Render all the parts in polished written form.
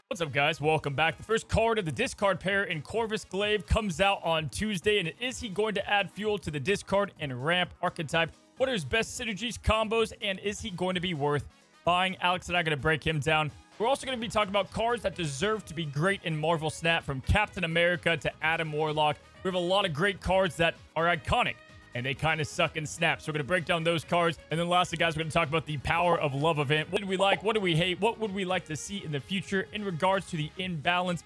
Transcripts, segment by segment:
What's up, guys? Welcome back. The first card of the discard pair in Corvus Glaive comes out on Tuesday, and is he going to add fuel to the discard and ramp archetype? What are his best synergies, combos, and is he going to be worth buying? Alex and I are going to break him down. We're also going to be talking about cards that deserve to be great in Marvel Snap, from Captain America to Adam Warlock. We have a lot of great cards that are iconic, and they kind of suck in Snap. So we're going to break down those cards. And then lastly, guys, we're going to talk about the Power of Love event. What do we like? What do we hate? What would we like to see in the future in regards to the balance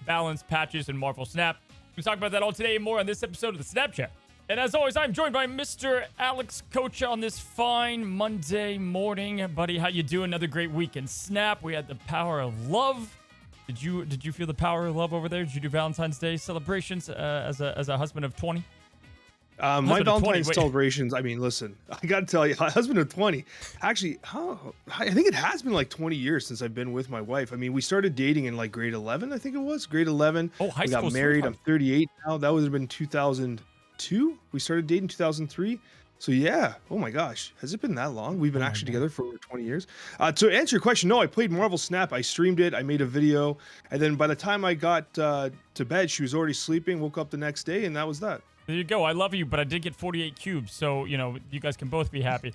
patches in Marvel Snap? We'll talk about that all today and more on this episode of the Snapchat. And as always, I'm joined by Mr. Alex Coccia on this fine Monday morning. Buddy, how you doing? Another great week in Snap. We had the Power of Love. Did you feel the Power of Love over there? Did you do Valentine's Day celebrations as a husband of 20? My Valentine's celebrations, I mean, listen, I got to tell you, husband of 20, actually, I think it has been like 20 years since I've been with my wife. I mean, we started dating in like grade 11, I think it was, grade 11. Oh, high we school. got married. I'm 38 now. That would have been 2002. We started dating 2003. So yeah, oh my gosh, has it been that long? We've been actually together for over 20 years. To answer your question, no, I played Marvel Snap. I streamed it. I made a video. And then by the time I got to bed, she was already sleeping, woke up the next day, and that was that. There you go. I love you, but I did get 48 cubes, so, you guys can both be happy.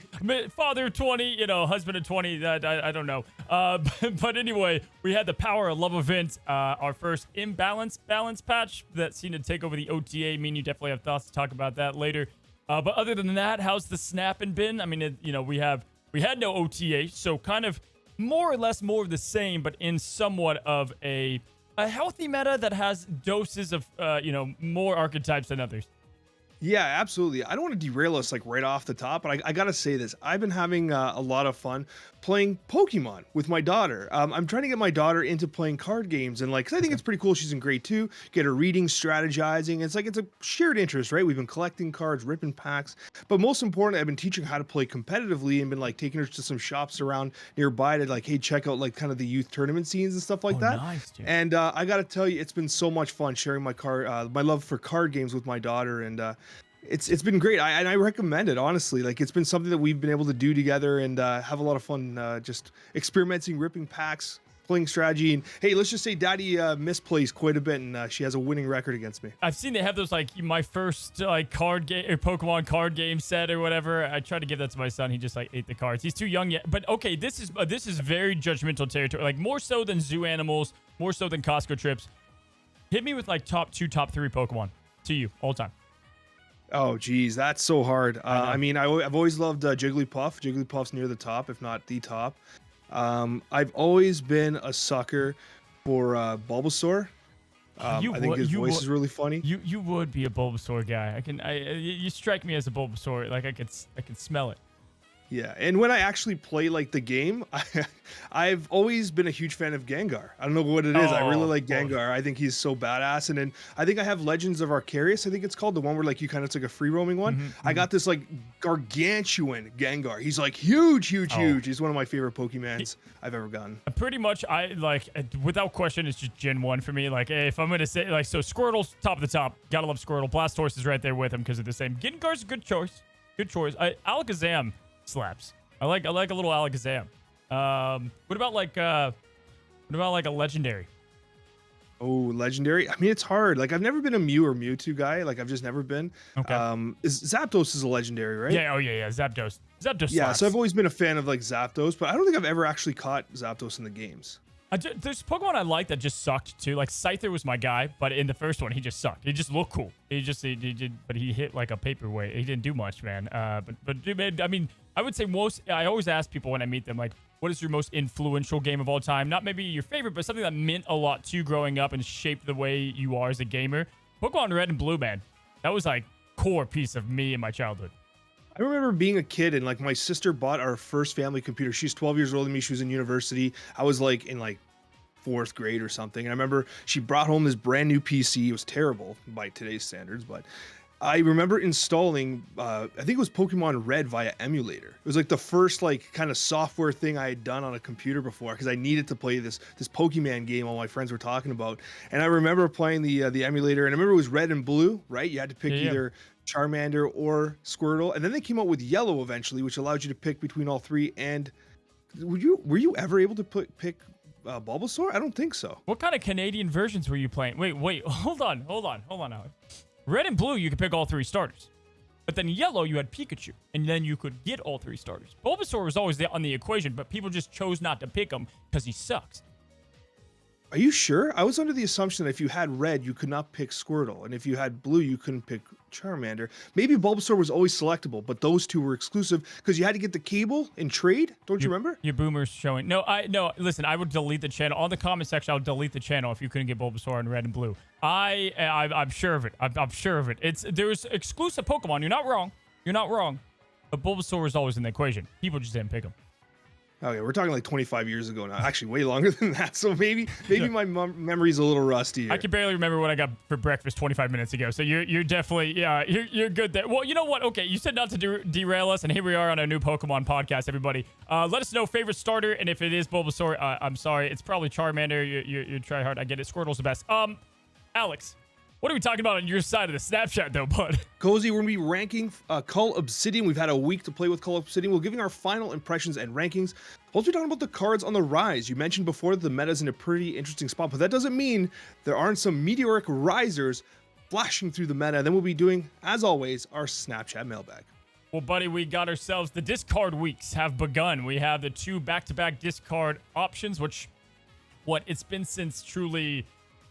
Father of 20, husband of 20, I don't know. But anyway, we had the Power of Love event, our first balance patch that seemed to take over the OTA. I mean, you definitely have thoughts to talk about that later. But other than that, how's the snapping been? I mean, we had no OTA, so kind of more or less more of the same, but in somewhat of a healthy meta that has doses of, more archetypes than others. Yeah, absolutely. I don't want to derail us like right off the top, but I gotta say this. I've been having a lot of fun playing Pokemon with my daughter. I'm trying to get my daughter into playing card games, and cause I think it's pretty cool. She's in grade 2, get her reading, strategizing. It's a shared interest, right? We've been collecting cards, ripping packs, but most importantly, I've been teaching her how to play competitively and been taking her to some shops around nearby to hey, check out kind of the youth tournament scenes and stuff like that. Nice, dude. And I gotta tell you, it's been so much fun sharing my love for card games with my daughter, and it's been great. I recommend it, honestly. It's been something that we've been able to do together and have a lot of fun just experimenting, ripping packs, playing strategy. And hey, let's just say daddy misplays quite a bit, and she has a winning record against me. I've seen they have those my first card game or Pokemon card game set or whatever. I tried to give that to my son. He just ate the cards. He's too young yet. But okay, this is very judgmental territory. More so than zoo animals, more so than Costco trips. Hit me with top 2, top 3 Pokemon to you all time. Oh, geez, that's so hard. I mean, I've always loved Jigglypuff. Jigglypuff's near the top, if not the top. I've always been a sucker for Bulbasaur. I think his voice is really funny. You would be a Bulbasaur guy. You strike me as a Bulbasaur. I can smell it. Yeah, and when I actually play the game, I've always been a huge fan of Gengar. I don't know what it is. I really like Gengar. I think he's so badass. And then I think I have Legends of Arceus, I think it's called, the one where you kind of took a free roaming one. I got this gargantuan Gengar. He's huge. He's one of my favorite Pokemons I've ever gotten. Pretty much, without question, it's just Gen 1 for me. If I'm gonna say so Squirtle's top of the top. Gotta love Squirtle. Blastoise is right there with him because of the same. Gengar's a good choice. Alakazam slaps. I like a little Alakazam. What about a legendary? Oh, legendary. I mean, it's hard. I've never been a Mew or Mewtwo guy. I've just never been. Okay. Zapdos is a legendary, right? Yeah. Oh yeah. Zapdos. Zapdos. Yeah. Slaps. So I've always been a fan of Zapdos, but I don't think I've ever actually caught Zapdos in the games. There's Pokemon I like that just sucked too. Scyther was my guy, but in the first one he just sucked. He just looked cool. He did, but he hit a paperweight. He didn't do much, man. But dude, I mean, I would say I always ask people when I meet them, what is your most influential game of all time? Not maybe your favorite, but something that meant a lot to you growing up and shaped the way you are as a gamer. Pokemon Red and Blue, man. That was core piece of me in my childhood. I remember being a kid and my sister bought our first family computer. She's 12 years older than me. She was in university. I was in 4th grade or something. And I remember she brought home this brand new PC. It was terrible by today's standards, but I remember installing, I think it was Pokemon Red via emulator. It was the first kind of software thing I had done on a computer before, because I needed to play this Pokemon game all my friends were talking about. And I remember playing the emulator, and I remember it was Red and Blue, right? You had to pick either Charmander or Squirtle, and then they came out with Yellow eventually, which allowed you to pick between all three. And were you ever able to pick Bulbasaur? I don't think so. What kind of Canadian versions were you playing? Wait, hold on, Alex. Red and blue, you could pick all 3 starters. But then yellow, you had Pikachu, and then you could get all 3 starters. Bulbasaur was always on the equation, but people just chose not to pick him because he sucks. Are you sure? I was under the assumption that if you had red, you could not pick Squirtle, and if you had blue, you couldn't pick Charmander. Maybe Bulbasaur was always selectable, but those 2 were exclusive because you had to get the cable and trade. Don't you remember? Your boomer's showing. No. Listen, I would delete the channel. On the comment section, I would delete the channel if you couldn't get Bulbasaur in red and blue. I'm sure of it. I'm sure of it. There's exclusive Pokemon. You're not wrong. But Bulbasaur was always in the equation. People just didn't pick him. Okay, we're talking like 25 years ago now. Actually, way longer than that. So maybe my memory's a little rusty here. I can barely remember what I got for breakfast 25 minutes ago. So you're definitely, you're good there. Well, you know what? Okay, you said not to derail us, and here we are on our new Pokemon podcast, everybody. Let us know favorite starter, and if it is Bulbasaur, I'm sorry. It's probably Charmander. You try hard. I get it. Squirtle's the best. Alex, what are we talking about on your side of the Snapchat, though, bud? Cozy, we're going to be ranking Cull Obsidian. We've had a week to play with Cull Obsidian. We're giving our final impressions and rankings. Also, we're talking about the cards on the rise. You mentioned before that the meta's in a pretty interesting spot, but that doesn't mean there aren't some meteoric risers flashing through the meta. Then we'll be doing, as always, our Snapchat mailbag. Well, buddy, we got ourselves the discard weeks have begun. We have the 2 back-to-back discard options, which, it's been since truly...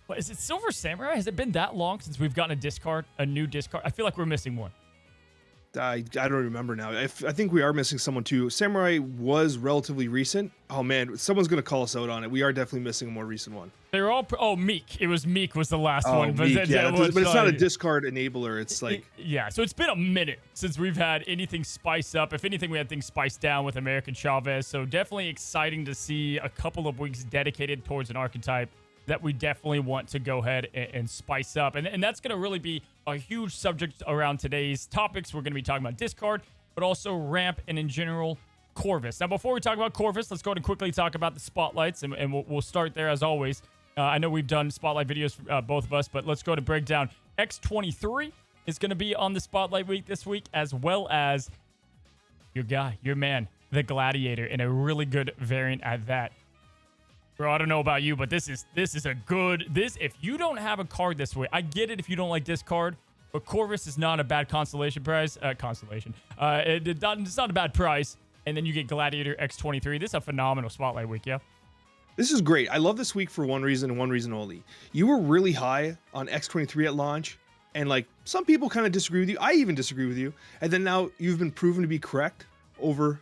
What, is it Silver Samurai? Has it been that long since we've gotten a new discard? I feel like we're missing one. I don't remember now. I think we are missing someone too. Samurai was relatively recent. Oh man, someone's gonna call us out on it. We are definitely missing a more recent one. They're all Meek. It was Meek was the last one. But, Meek, but it's not a discard enabler. It's like so it's been a minute since we've had anything spice up. If anything, we had things spiced down with American Chavez. So definitely exciting to see a couple of weeks dedicated towards an archetype that we definitely want to go ahead and spice up. And that's going to really be a huge subject around today's topics. We're going to be talking about discard, but also ramp and in general, Corvus. Now, before we talk about Corvus, let's go ahead and quickly talk about the spotlights, and we'll start there as always. I know we've done spotlight videos, both of us, but let's go ahead and break down. X23 is going to be on the spotlight week this week, as well as your man, the Gladiator, in a really good variant at that. Bro, I don't know about you, but this is a good... If you don't have a card this way, I get it if you don't like this card, but Corvus is not a bad consolation prize. It's not a bad price. And then you get Gladiator X23. This is a phenomenal spotlight week, yeah? This is great. I love this week for one reason and one reason only. You were really high on X23 at launch, and like some people kind of disagree with you. I even disagree with you. And then now you've been proven to be correct over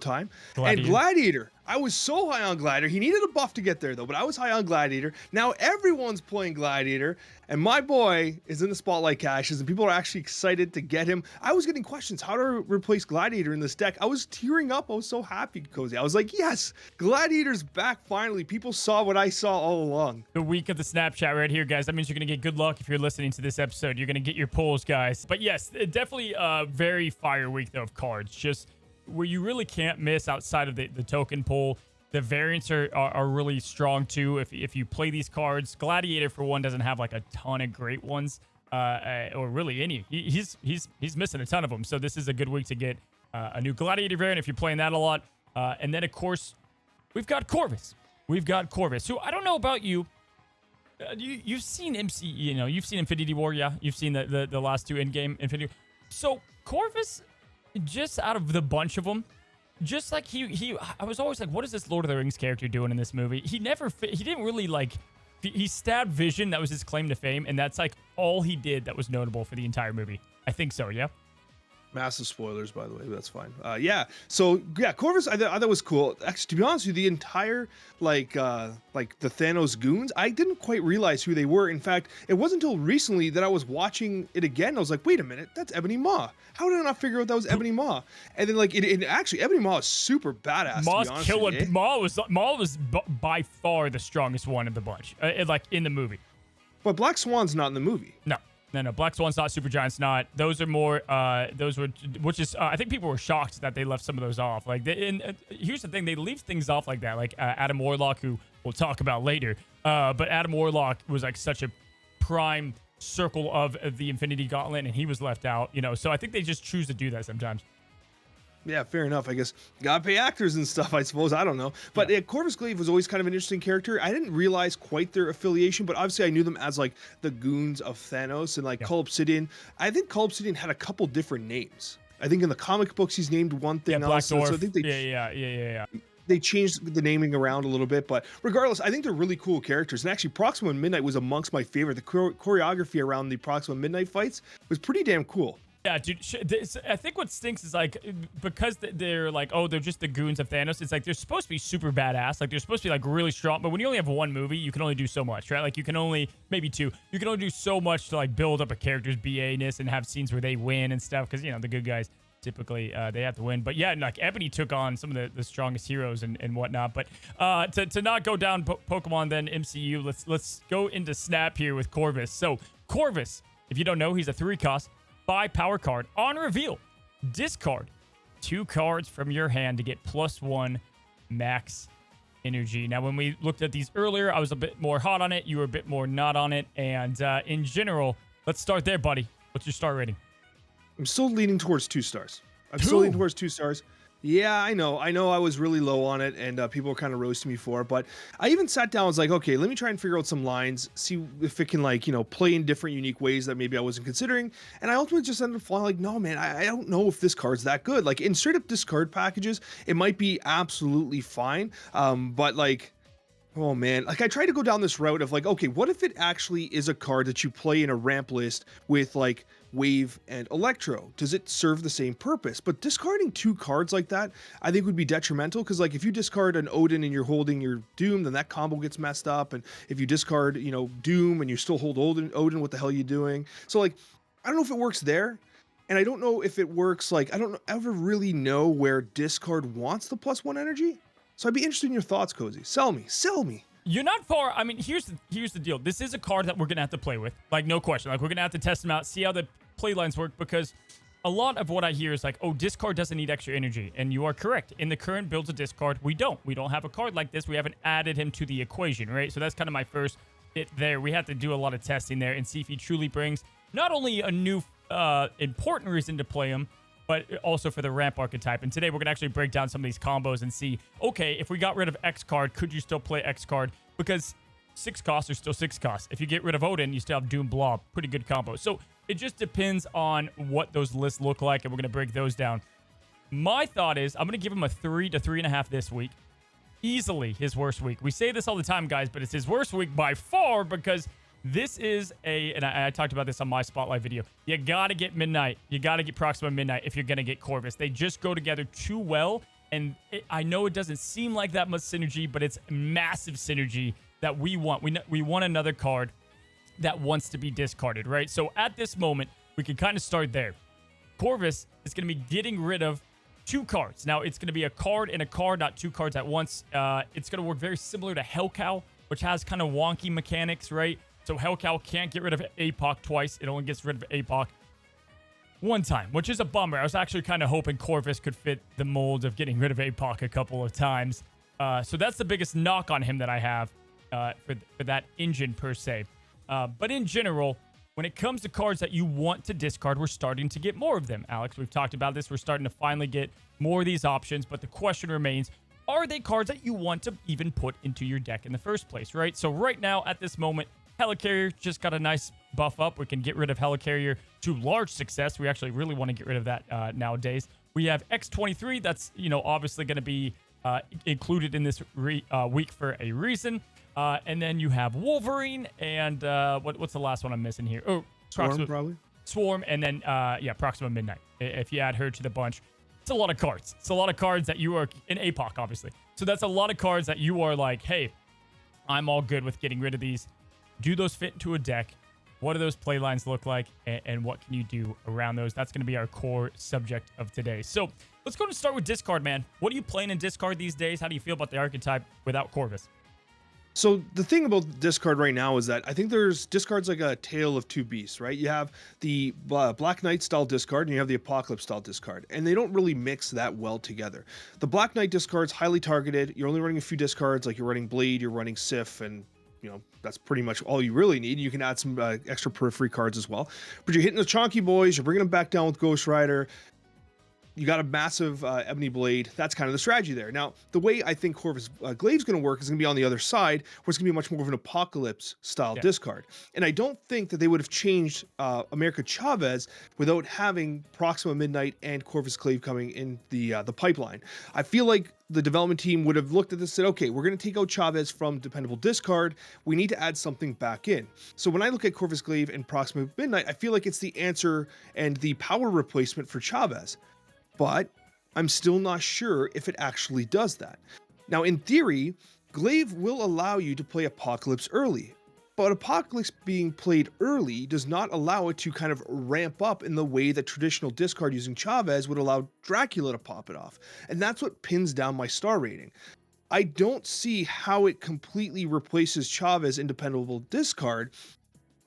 time. And Gladiator, I was so high on Gladiator. He needed a buff to get there though, but I was high on Gladiator. Now everyone's playing Gladiator, and my boy is in the spotlight caches, and people are actually excited to get him. I was getting questions how to replace Gladiator in this deck. I was tearing up. I was so happy, Cozy. I was like, yes, Gladiator's back finally. People saw what I saw all along. The week of the Snapchat right here, guys. That means you're going to get good luck if you're listening to this episode. You're going to get your pulls, guys. But yes, definitely a very fire week though of cards. Just where you really can't miss outside of the token pull. The variants are really strong too. If you play these cards, Gladiator for one doesn't have like a ton of great ones, or really any. He's missing a ton of them. So this is a good week to get a new Gladiator variant if you're playing that a lot. And then of course we've got Corvus. Who I don't know about you. You've seen MC. You've seen Infinity War. Yeah, you've seen the last 2 in-game Infinity War. So Corvus, just out of the bunch of them, just like I was always like, what is this Lord of the Rings character doing in this movie? He didn't really like, he stabbed Vision. That was his claim to fame. And that's like all he did that was notable for the entire movie. I think so. Yeah. Massive spoilers, by the way, but that's fine. So Corvus, I thought was cool. Actually, to be honest with you, the entire like the Thanos goons, I didn't quite realize who they were. In fact, it wasn't until recently that I was watching it again. I was like, wait a minute, that's Ebony Maw. How did I not figure out that was Ebony Maw? And then like it actually, Ebony Maw is super badass. Maw's killer. Maw was by far the strongest one of the bunch, like in the movie. But Black Swan's not in the movie. No. Black Swan's not, Supergiant's not. Those are more, I think people were shocked that they left some of those off. Like, here's the thing, they leave things off like that. Like Adam Warlock, who we'll talk about later. But Adam Warlock was like such a prime circle of the Infinity Gauntlet, and he was left out, So I think they just choose to do that sometimes. Yeah, fair enough. I guess gotta pay actors and stuff, I suppose. I don't know. But Yeah. Corvus Glaive was always kind of an interesting character. I didn't realize quite their affiliation, but obviously I knew them as like the goons of Thanos and like Yeah. Cull Obsidian. I think Cull Obsidian had a couple different names. I think in the comic books he's named one Yeah. thing Black else. So I Dwarf. think Yeah. they changed the naming around a little bit, but regardless, I think they're really cool characters. And actually, Proxima Midnight was amongst my favorite. The choreography around the Proxima Midnight fights was pretty damn cool. Yeah, dude. I think what stinks is like because they're like, oh, they're just the goons of Thanos. It's like they're supposed to be super badass. Like they're supposed to be like really strong. But when you only have one movie, you can only do so much, right? Like you can only maybe two. You can only do so much to like build up a character's BA-ness and have scenes where they win and stuff. Because the good guys typically they have to win. But yeah, like Ebony took on some of the strongest heroes and whatnot. But to not go down Pokemon then MCU, let's go into Snap here with Corvus. So Corvus, if you don't know, he's a 3-cost. 5 power card. On reveal, discard 2 cards from your hand to get +1 max energy. Now, when we looked at these earlier, I was a bit more hot on it. You were a bit more not on it. And in general, let's start there, buddy. What's your star rating? I'm still leaning towards 2 stars. I'm still leaning towards 2 stars. Yeah, I know I was really low on it, and people were kind of roasting me for it, but I even sat down and was like, okay, let me try and figure out some lines, see if it can like, play in different unique ways that maybe I wasn't considering. And I ultimately just ended up falling like, no, man, I don't know if this card's that good. Like in straight up discard packages, it might be absolutely fine. But like, oh man, like I tried to go down this route of like, okay, what if it actually is a card that you play in a ramp list with like Wave and Electro? Does it serve the same purpose? But discarding 2 cards like that, I think would be detrimental because like if you discard an Odin and you're holding your Doom, then that combo gets messed up. And if you discard, Doom and you still hold Odin, what the hell are you doing? So like, I don't know if it works there. And I don't know if it works, like, I don't ever really know where discard wants the +1 energy. So I'd be interested in your thoughts, Cozy. Sell me. You're not far. I mean, here's the deal. This is a card that we're going to have to play with. Like, no question. Like, we're going to have to test them out, see how the play lines work, because a lot of what I hear is like, oh, discard doesn't need extra energy. And you are correct. In the current builds of discard, we don't. We don't have a card like this. We haven't added him to the equation, right? So that's kind of my first hit there. We have to do a lot of testing there and see if he truly brings not only a new important reason to play him, but also for the ramp archetype. And today we're going to actually break down some of these combos and see, okay, if we got rid of X card, could you still play X card? Because 6 costs are still 6 costs. If you get rid of Odin, you still have Doom Blob. Pretty good combo. So it just depends on what those lists look like, and we're going to break those down. My thought is I'm going to give him a 3 to 3.5 this week. Easily his worst week. We say this all the time, guys, but it's his worst week by far because this is and I talked about this on my Spotlight video. You got to get Midnight. You got to get Proxima Midnight if you're going to get Corvus. They just go together too well. And I know it doesn't seem like that much synergy, but it's massive synergy that we want. We want another card that wants to be discarded, right? So at this moment, we can kind of start there. Corvus is going to be getting rid of 2 cards. Now, it's going to be a card and a card, not 2 cards at once. It's going to work very similar to Hellcow, which has kind of wonky mechanics, right? So Hellcow can't get rid of APOC twice. It only gets rid of APOC one time, which is a bummer. I was actually kind of hoping Corvus could fit the mold of getting rid of APOC a couple of times. So that's the biggest knock on him that I have for that engine per se. But in general, when it comes to cards that you want to discard, we're starting to get more of them. Alex, we've talked about this. We're starting to finally get more of these options. But the question remains, are they cards that you want to even put into your deck in the first place, right? So right now, at this moment, Helicarrier just got a nice buff up. We can get rid of Helicarrier to large success. We actually really want to get rid of that nowadays. We have X23. That's, obviously going to be included in this week for a reason. And then you have Wolverine and what's the last one I'm missing here? Oh, Swarm, probably. Swarm, and then, Proxima Midnight. If you add her to the bunch. It's a lot of cards. It's a lot of cards that you are in APOC, obviously. So that's a lot of cards that you are like, hey, I'm all good with getting rid of these. Do those fit into a deck? What do those play lines look like? And what can you do around those? That's going to be our core subject of today. So let's go and start with discard, man. What are you playing in discard these days? How do you feel about the archetype without Corvus? So the thing about discard right now is that I think there's discards like a tale of 2 beasts, right? You have the Black Knight style discard and you have the Apocalypse style discard, and they don't really mix that well together. The Black Knight discard's highly targeted. You're only running a few discards, like you're running Blade, you're running Sif, and that's pretty much all you really need. You can add some extra periphery cards as well. But you're hitting the chonky boys, you're bringing them back down with Ghost Rider. you got a massive Ebony Blade. That's kind of the strategy there. Now, the way I think Corvus Glaive's going to work is going to be on the other side, where it's going to be much more of an Apocalypse style discard. And I don't think that they would have changed America Chavez without having Proxima Midnight and Corvus Glaive coming in the pipeline. I feel like the development team would have looked at this and said, okay, we're going to take out Chavez from dependable discard. We need to add something back in. So when I look at Corvus Glaive and Proxima Midnight, I feel like it's the answer and the power replacement for Chavez. But I'm still not sure if it actually does that. Now, in theory, Glaive will allow you to play Apocalypse early. But Apocalypse being played early does not allow it to kind of ramp up in the way that traditional discard using Chavez would allow Dracula to pop it off. And that's what pins down my star rating. I don't see how it completely replaces Chavez in dependable discard,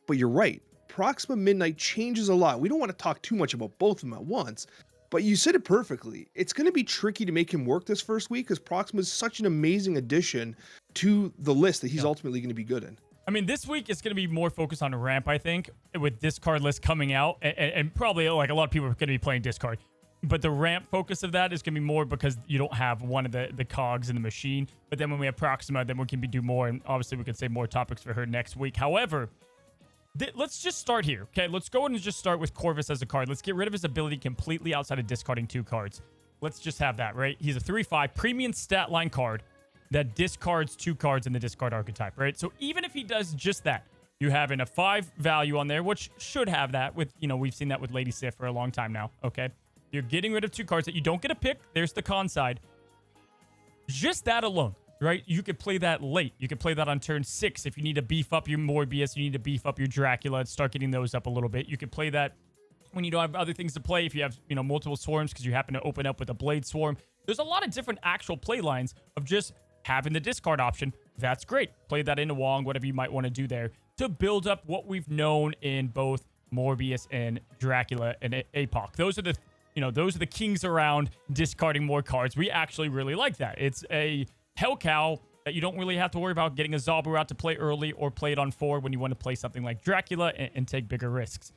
but you're right. Proxima Midnight changes a lot. We don't want to talk too much about both of them at once, but you said it perfectly. It's going to be tricky to make him work this first week because Proxima is such an amazing addition to the list that he's ultimately going to be good in. I mean, this week it's going to be more focused on ramp, I think, with discard list coming out, and probably like a lot of people are going to be playing discard. But the ramp focus of that is going to be more because you don't have one of the cogs in the machine. But then when we have Proxima, then we can do more, and obviously we could say more topics for her next week. However, let's just start here, okay? Let's go and just start with Corvus as a card. Let's get rid of his ability completely outside of discarding 2 cards. Let's just have that, right? He's a 3/5 premium stat line card that discards 2 cards in the discard archetype, right? So even if he does just that, you have a 5 value on there, which should have that with, we've seen that with Lady Sif for a long time now, okay? You're getting rid of 2 cards that you don't get to pick. There's the con side. Just that alone, right? You could play that late. You could play that on turn 6 if you need to beef up your Morbius, you need to beef up your Dracula and start getting those up a little bit. You could play that when you don't have other things to play, if you have, multiple swarms because you happen to open up with a Blade Swarm. There's a lot of different actual play lines of just having the discard option. That's great. Play that into Wong, whatever you might want to do there to build up what we've known in both Morbius and Dracula and APOC. Those are the kings around discarding more cards. We actually really like that. It's a hell cow that you don't really have to worry about getting a Zabu out to play early or play it on 4 when you want to play something like Dracula and take bigger risks.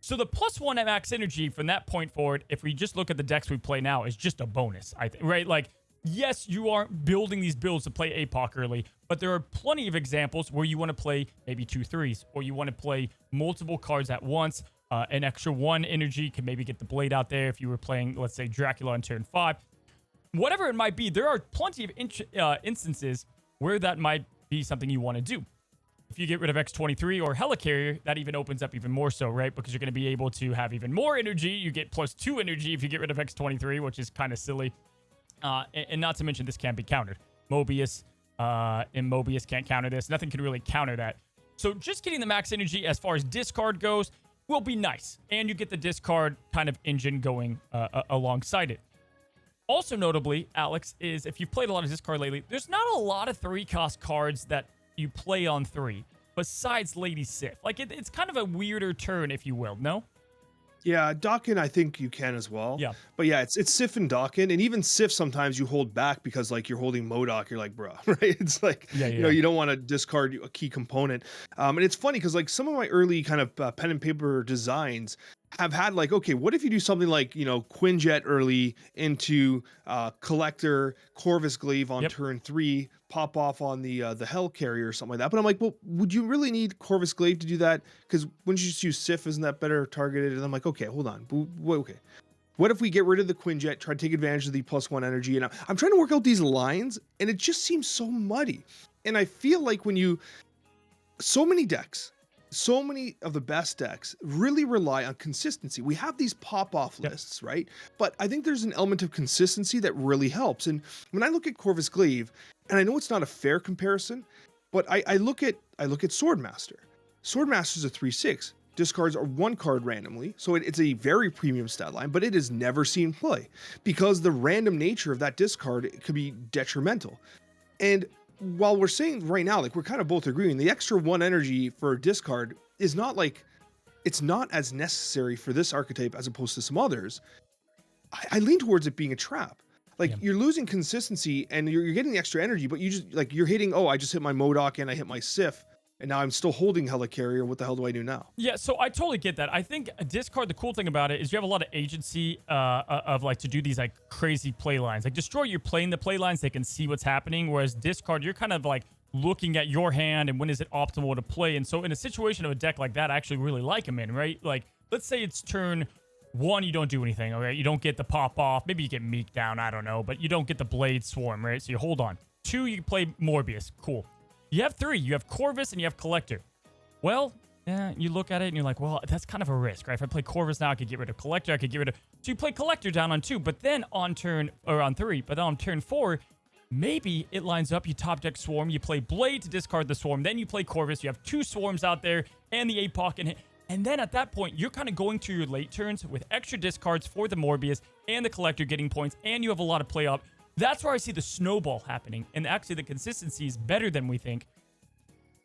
So the +1 at max energy from that point forward, if we just look at the decks we play now, is just a bonus, I think, right? Like, yes, you aren't building these builds to play APOC early, but there are plenty of examples where you want to play maybe 2 3s, or you want to play multiple cards at once. An extra 1 energy can maybe get the Blade out there if you were playing, let's say, Dracula on turn 5. Whatever it might be, there are plenty of instances where that might be something you want to do. If you get rid of X-23 or Helicarrier, that even opens up even more so, right? Because you're going to be able to have even more energy. You get +2 energy if you get rid of X-23, which is kind of silly. And not to mention, this can't be countered. Mobius and Mobius can't counter this. Nothing can really counter that. So just getting the max energy as far as discard goes will be nice. And you get the discard kind of engine going alongside it. Also notably, Alex, is if you've played a lot of discard lately, there's not a lot of 3-cost cards that you play on 3 besides Lady Sif. Like, it's kind of a weirder turn, if you will, no? Yeah, Dawkin, I think you can as well. Yeah. But yeah, it's Sif and Dawkin, and even Sif sometimes you hold back because like you're holding MODOK, you're like, bruh, right? It's like, you don't want to discard a key component. And it's funny because like some of my early kind of pen and paper designs have had like, okay, what if you do something like, Quinjet early into Collector, Corvus Glaive on turn 3, pop off on the Helicarrier or something like that. But I'm like, well, would you really need Corvus Glaive to do that? Because wouldn't you just use Sif? Isn't that better targeted? And I'm like, okay, hold on. Okay. What if we get rid of the Quinjet, try to take advantage of the +1 energy? And I'm trying to work out these lines, and it just seems so muddy. And I feel like so many decks, so many of the best decks really rely on consistency. We have these pop-off lists, right? But I think there's an element of consistency that really helps. And when I look at Corvus Glaive, and I know it's not a fair comparison, but I look at Swordmaster. Swordmaster's a 3/6. Discards are 1 card randomly, so it's a very premium stat line, but it is never seen play because the random nature of that discard could be detrimental. And while we're saying right now, like we're kind of both agreeing, the extra 1 energy for a discard is not like, it's not as necessary for this archetype as opposed to some others. I lean towards it being a trap. Like you're losing consistency and you're getting the extra energy, but you just like, you're hitting, oh, I just hit my MODOK and I hit my Sif. and now I'm still holding Hella Carrier. What the hell do I do now? Yeah, so I totally get that. I think a discard, the cool thing about it is you have a lot of agency of like to do these like crazy play lines. Like Destroy, you're playing the play lines, they can see what's happening. Whereas discard, you're kind of like looking at your hand and when is it optimal to play. And so in a situation of a deck like that, I actually really like him in, right? Like, let's say it's turn 1, you don't do anything, okay? You don't get the pop off. Maybe you get Meek down, I don't know. But you don't get the Blade Swarm, right? So you hold on. 2, you play Morbius. Cool. You have 3. You have Corvus and you have Collector. Well, yeah, you look at it and you're like, well, that's kind of a risk, right? If I play Corvus now, I could get rid of Collector. I could get rid of... So you play Collector down on 2, but then on turn... Or on 3, but then on turn 4, maybe it lines up. You top deck Swarm. You play Blade to discard the Swarm. Then you play Corvus. You have 2 Swarms out there and the APOC. And then at that point, you're kind of going to your late turns with extra discards for the Morbius and the Collector getting points. And you have a lot of play up. That's where I see the snowball happening. And actually, the consistency is better than we think.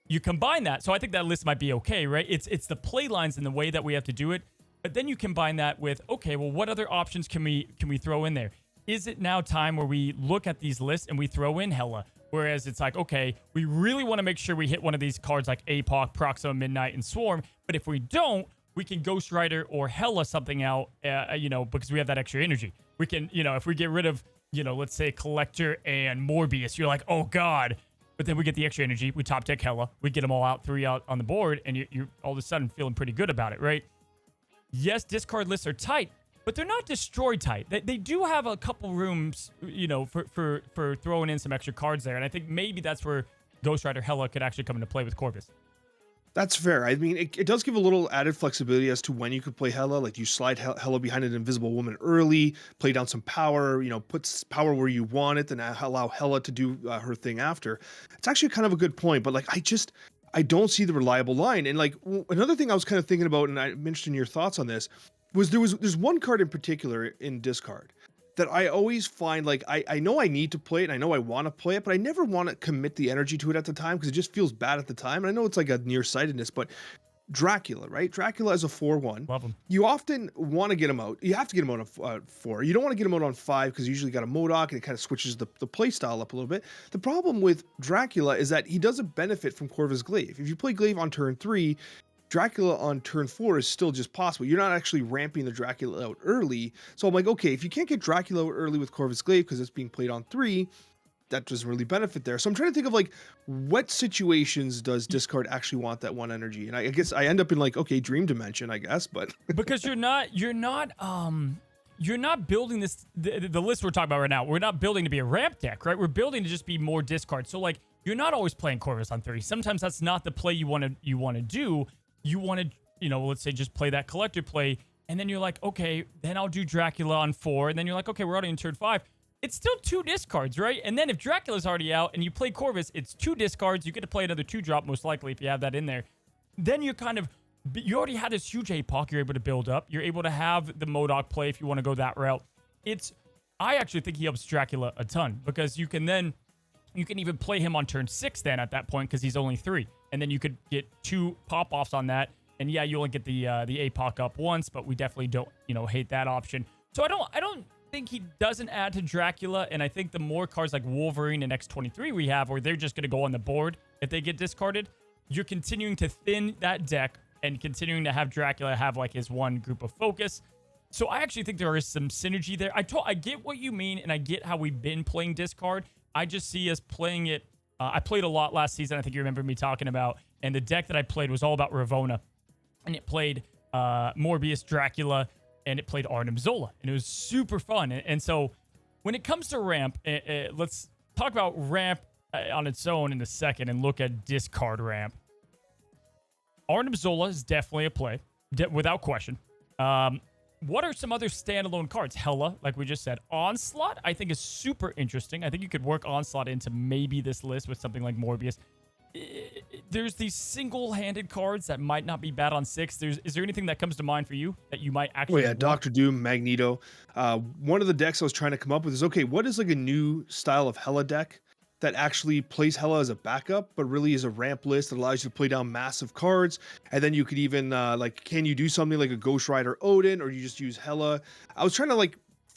You combine that, so I think that list might be okay, right? It's the play lines and the way that we have to do it. But then you combine that with, okay, well, what other options can we throw in there? Is it now time where we look at these lists and we throw in Hella? Whereas it's like, okay, we really want to make sure we hit one of these cards like APOC, Proxima, Midnight, and Swarm. But if we don't, we can Ghost Rider or Hella something out, because we have that extra energy. We can, if we get rid of, let's say Collector and Morbius, you're like, oh God. But then we get the extra energy. We top deck Hella. We get them all out, 3 out on the board, and you're all of a sudden feeling pretty good about it, right? Yes, discard lists are tight, but they're not destroy tight. They do have a couple rooms, for throwing in some extra cards there. And I think maybe that's where Ghost Rider Hella could actually come into play with Corvus. That's fair. I mean, it does give a little added flexibility as to when you could play Hella. Like you slide Hella behind an Invisible Woman early, play down some power, put power where you want it, then allow Hella to do her thing after. It's actually kind of a good point, but like I don't see the reliable line. And like another thing I was kind of thinking about, and I mentioned your thoughts on this, was there's one card in particular in discard that I always find like I know I need to play it and I know I want to play it, but I never want to commit the energy to it at the time because it just feels bad at the time. And I know it's like a nearsightedness, but Dracula, right? Dracula is a 4/1. Love him. You often want to get him out. You have to get him out on 4. You don't want to get him out on 5 because you usually got a MODOK and it kind of switches the play style up a little bit. The problem with Dracula is that he doesn't benefit from Corvus Glaive. If you play Glaive on turn 3, Dracula on turn 4 is still just possible. You're not actually ramping the Dracula out early. So I'm like, okay, if you can't get Dracula out early with Corvus Glaive because it's being played on 3, that doesn't really benefit there. So I'm trying to think of like what situations does discard actually want that 1 energy? And I guess I end up in like, okay, Dream Dimension, I guess, but because you're not building this the list we're talking about right now. We're not building to be a ramp deck, right? We're building to just be more discard. So like you're not always playing Corvus on 3. Sometimes that's not the play you want to do. You want to, let's say just play that Collector play, and then you're like, okay, then I'll do Dracula on 4, and then you're like, okay, we're already in turn 5. It's still 2 discards, right? And then if Dracula's already out and you play Corvus, it's 2 discards. You get to play another 2-drop most likely if you have that in there. Then you're you already had this huge APOC you're able to build up. You're able to have the MODOK play if you want to go that route. I actually think he helps Dracula a ton because you can even play him on turn 6 then at that point because he's only 3. And then you could get 2 pop-offs on that. And yeah, you only get the APOC up once, but we definitely don't, hate that option. So I don't think he doesn't add to Dracula. And I think the more cards like Wolverine and X-23 we have, where they're just going to go on the board if they get discarded, you're continuing to thin that deck and continuing to have Dracula have like his one group of focus. So I actually think there is some synergy there. I get what you mean, and I get how we've been playing discard. I just see us playing it. I played a lot last season. I think you remember me talking about. And the deck that I played was all about Ravonna. And it played Morbius, Dracula, and it played Arnim Zola. And it was super fun. And so when it comes to ramp, let's talk about ramp on its own in a second and look at discard ramp. Arnim Zola is definitely a play, without question. What are some other standalone cards? Hella, like we just said. Onslaught, I think, is super interesting. I think you could work Onslaught into maybe this list with something like Morbius. There's these single-handed cards that might not be bad on 6. Is there anything that comes to mind for you that you might actually... Oh yeah, Doctor Doom, Magneto. One of the decks I was trying to come up with is, okay, what is like a new style of Hella deck that actually plays Hella as a backup, but really is a ramp list that allows you to play down massive cards. And then you could even, can you do something like a Ghost Rider Odin, or you just use Hella? I was trying to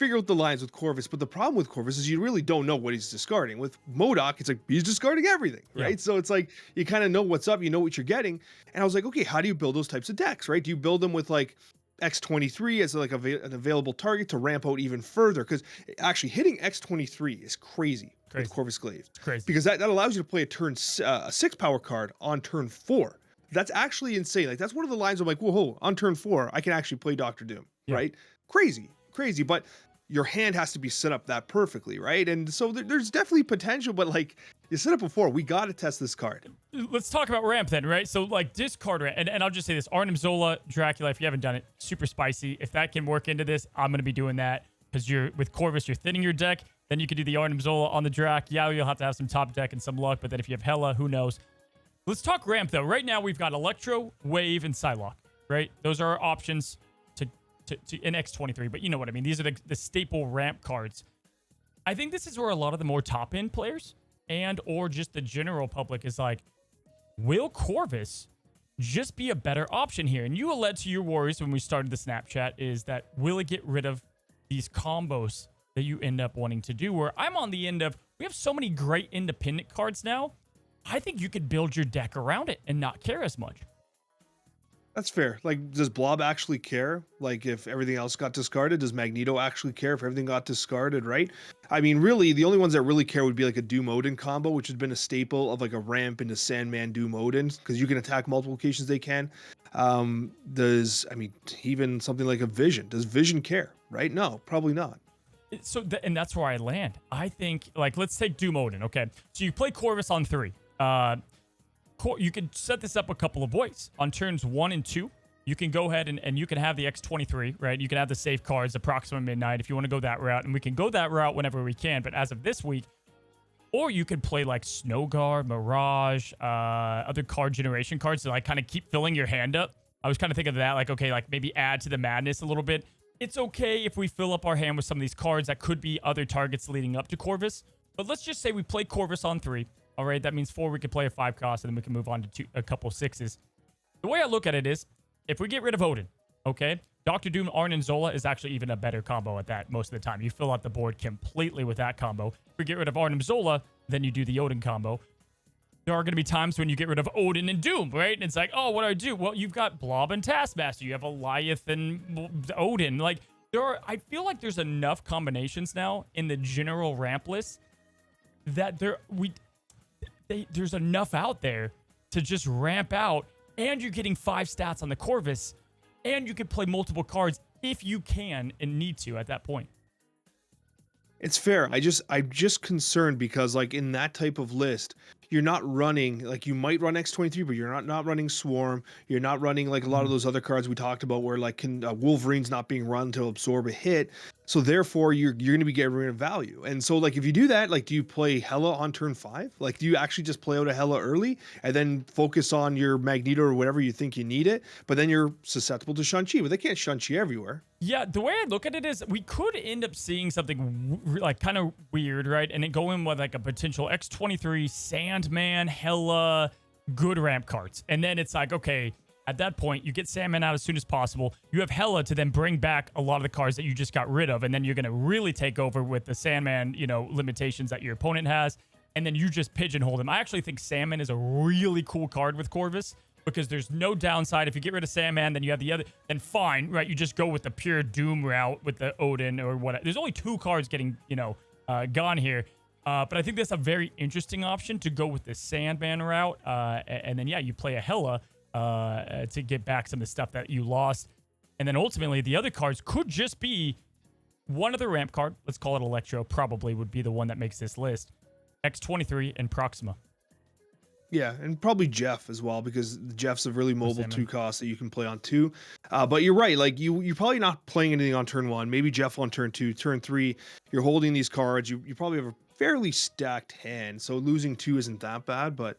figure out the lines with Corvus, but the problem with Corvus is you really don't know what he's discarding. With MODOK, it's like he's discarding everything, right? Yeah. So it's like you kind of know what's up, you know what you're getting. And I was like, okay, how do you build those types of decks, right? Do you build them with like X23 as like an available target to ramp out even further? Because actually hitting X23 is crazy with Corvus Glaive. It's crazy. Because that allows you to play a 6 power card on turn 4. That's actually insane. Like that's one of the lines I'm like, whoa, on turn 4, I can actually play Doctor Doom, right? Crazy. But your hand has to be set up that perfectly, right? And so there's definitely potential, but like you said it before, we got to test this card. Let's talk about ramp then, right? So like discard ramp, and I'll just say this: Arnim Zola, Dracula. If you haven't done it, super spicy. If that can work into this, I'm gonna be doing that because you're with Corvus, you're thinning your deck. Then you can do the Arnim Zola on the Drac. Yeah, you'll have to have some top deck and some luck, but then if you have Hela, who knows? Let's talk ramp though. Right now we've got Electro, Wave, and Psylocke. Right, those are our options to in X23, but you know what I mean. These are the staple ramp cards. I think this is where a lot of the more top end players and or just the general public is like, will Corvus just be a better option here? And you led to your worries when we started the Snapchat is that will it get rid of these combos that you end up wanting to do? Where I'm on the end of, we have so many great independent cards now. I think you could build your deck around it and not care as much. That's fair. Like, does Blob actually care? Like, if everything else got discarded, does Magneto actually care if everything got discarded, right? I mean, really, the only ones that really care would be like a Doom Odin combo, which has been a staple of like a ramp into Sandman Doom Odin, because you can attack multiple locations they can. Even something like a Vision. Does Vision care, right? No, probably not. So, and that's where I land. I think, like, let's take Doom Odin, okay? So you play Corvus on 3. You can set this up a couple of ways. On turns 1 and 2, you can go ahead and you can have the X23, right? You can have the safe cards, the Proxima Midnight, if you want to go that route. And we can go that route whenever we can. But as of this week, or you could play like Snow Guard, Mirage, other card generation cards to like kind of keep filling your hand up. I was kind of thinking of that, like, okay, like maybe add to the madness a little bit. It's okay if we fill up our hand with some of these cards that could be other targets leading up to Corvus. But let's just say we play Corvus on 3. All right, that means 4, we could play a 5 cost, and then we can move on to a couple 6s. The way I look at it is, if we get rid of Odin, okay, Dr. Doom, Arn, and Zola is actually even a better combo at that most of the time. You fill out the board completely with that combo. If we get rid of Arn and Zola, then you do the Odin combo. There are going to be times when you get rid of Odin and Doom, right? And it's like, oh, what do I do? Well, you've got Blob and Taskmaster. You have Eliath and Odin. Like, I feel like there's enough combinations now in the general ramp list that there's enough out there to just ramp out, and you're getting 5 stats on the Corvus, and you can play multiple cards if you can and need to at that point. It's fair. I'm just concerned because like in that type of list, you're not running, like you might run X23, but you're not running Swarm. You're not running like a lot of those other cards we talked about where like Wolverine's not being run to absorb a hit. So therefore you're going to be getting rid of value. And so like if you do that, like do you play Hela on turn 5? Like do you actually just play out a Hela early and then focus on your Magneto or whatever you think you need it? But then you're susceptible to Shang-Chi, but they can't Shang-Chi everywhere. Yeah, the way I look at it is we could end up seeing something like kind of weird, right? And it go in with like a potential X23 Sandman, Hela, good ramp cards. And then it's like, okay, at that point, you get Sandman out as soon as possible. You have Hela to then bring back a lot of the cards that you just got rid of. And then you're going to really take over with the Sandman, limitations that your opponent has. And then you just pigeonhole them. I actually think Sandman is a really cool card with Corvus, because there's no downside. If you get rid of Sandman, then you have the other, then fine, right? You just go with the pure Doom route with the Odin or what. There's only 2 cards getting, gone here. But I think that's a very interesting option to go with the Sandman route. And then, you play a Hela to get back some of the stuff that you lost. And then ultimately, the other cards could just be one other ramp card. Let's call it Electro, probably would be the one that makes this list. X23 and Proxima. Yeah, and probably Jeff as well, because Jeff's a really mobile 2 cost that you can play on 2. But you're right, like you're probably not playing anything on turn 1. Maybe Jeff on turn 2. Turn 3, you're holding these cards. You probably have a fairly stacked hand, so losing 2 isn't that bad. But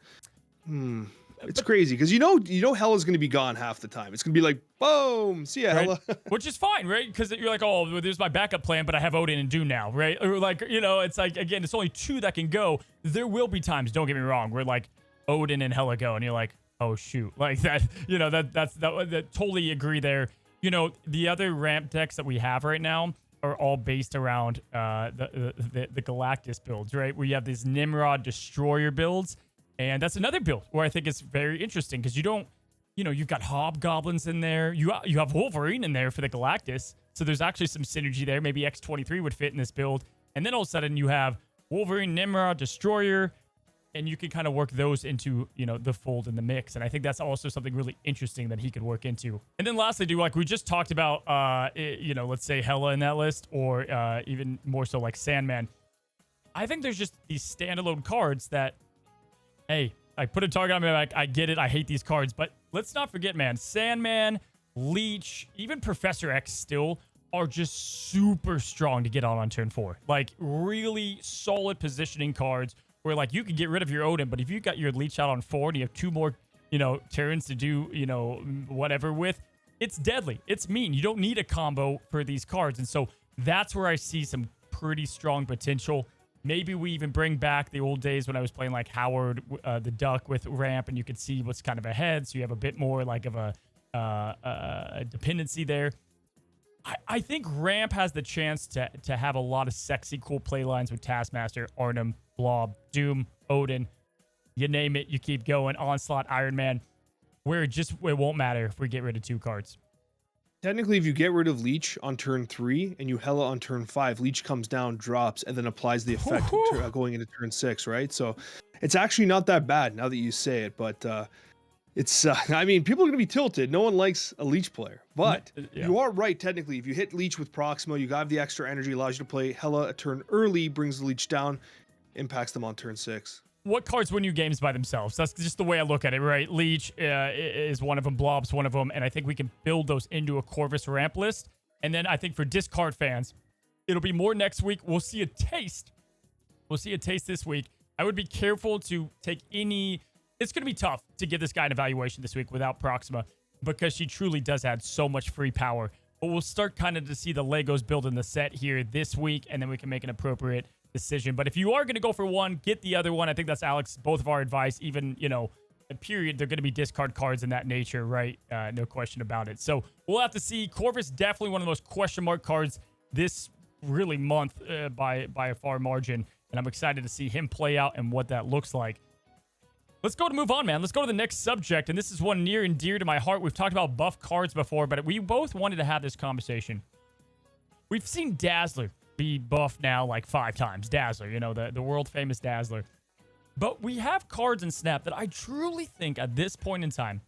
it's crazy because you know Hela's going to be gone half the time. It's going to be like boom, see ya, Hela, which is fine, right? Because you're like, oh, there's my backup plan, but I have Odin and Doom now, right? Or like, it's like, again, it's only 2 that can go. There will be times, don't get me wrong, where like Odin and Hela go, and you're like, oh shoot, like that, that totally agree there. The other ramp decks that we have right now, are all based around the Galactus builds, right? Where you have these Nimrod Destroyer builds. And that's another build where I think it's very interesting because you don't, you've got Hobgoblins in there. You have Wolverine in there for the Galactus. So there's actually some synergy there. Maybe X-23 would fit in this build. And then all of a sudden you have Wolverine, Nimrod, Destroyer, and you can kind of work those into, the fold in the mix. And I think that's also something really interesting that he could work into. And then lastly, like we just talked about, let's say Hela in that list, or even more so like Sandman. I think there's just these standalone cards that, hey, I put a target on me, like, I get it, I hate these cards, but let's not forget, man, Sandman, Leech, even Professor X still are just super strong to get on turn 4. Like, really solid positioning cards where, like, you can get rid of your Odin, but if you got your Leech out on 4 and you have 2 more, turns to do, whatever with, it's deadly. It's mean. You don't need a combo for these cards. And so that's where I see some pretty strong potential. Maybe we even bring back the old days when I was playing like Howard the Duck with ramp, and you could see what's kind of ahead. So you have a bit more like of a dependency there. I think ramp has the chance to have a lot of sexy, cool play lines with Taskmaster, Arnim, Blob, Doom, Odin. You name it, you keep going. Onslaught, Iron Man, where it won't matter if we get rid of 2 cards. Technically, if you get rid of Leech on turn 3 and you Hela on turn 5, Leech comes down, drops, and then applies the effect going into turn 6, right? So it's actually not that bad now that you say it, but it's, I mean, people are going to be tilted. No one likes a Leech player, but you are right. Technically, if you hit Leech with Proximo, you got the extra energy, allows you to play Hela a turn early, brings the Leech down, impacts them on turn 6. What cards win you games by themselves? That's just the way I look at it, right? Leech is one of them, Blob's one of them, and I think we can build those into a Corvus ramp list. And then I think for discard fans, it'll be more next week. We'll see a taste. We'll see a taste this week. I would be careful to take any... It's going to be tough to give this guy an evaluation this week without Proxima because she truly does add so much free power. But we'll start kind of to see the Legos build in the set here this week, and then we can make an appropriate decision. But if you are going to go for one, get the other one. I think that's Alex, both of our advice. Even, period, they're going to be discard cards in that nature, right? No question about it. So we'll have to see. Corvus definitely one of the most question mark cards this really month by a far margin. And I'm excited to see him play out and what that looks like. Let's move on, man. Let's go to the next subject. And this is one near and dear to my heart. We've talked about buff cards before, but we both wanted to have this conversation. We've seen Dazzler be buffed now like 5 times. Dazzler, the world famous Dazzler. But we have cards in Snap that I truly think at this point in time,